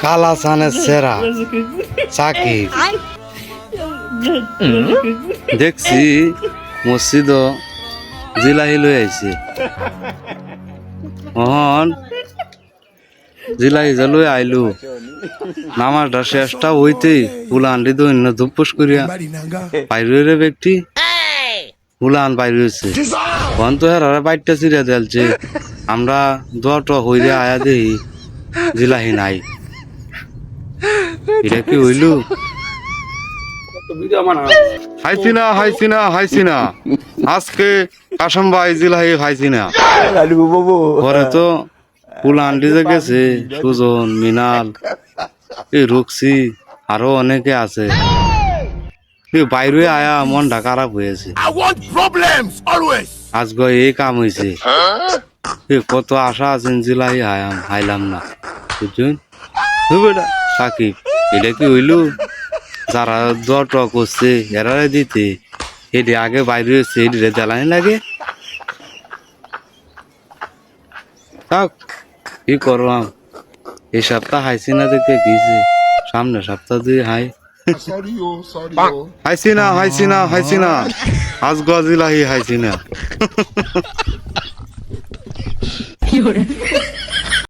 কালাচানের সেরা সাকিব দেখছি মসজিদ জিলাহি লই আইছে অহন জিলাহি যা লই আইলু নামাজটা শেষটা হইতেই পুলানটি দৈন্য ধুপুস করিয়া বাইরে ব্যক্তি পুলান বাইরে হয়েছে তখন তো হেরারে বাইরটা চিরা দেলছে আমরা দট হইরে আয়া দেই জিলাহি নাই এটা কি হইলু হাইছিনা আজকে কাসম ভাই জিলাহি খাইছিনা পরে তো পুলান্ডি যে গেছে সুজন মিনাল এই রুকসি আরো অনেকে আছে বাইরে আয়া মনটা খারাপ হয়েছে আজকে এই কাম হয়েছে কত আশা আছেন জিলাহি হাইলাম না বুঝছেন সাকিব এটা কি হইলু যারা দট করছে এরারে দিতে এটি আগে বাইরে হয়েছে এটি জ্বালানি লাগে থাক কি করলাম এই সপ্তাহ হাইছি না দেখতে গিয়েছে সামনে সপ্তাহ দিয়ে হাইছি না আজ গজিলাহি হাইছি না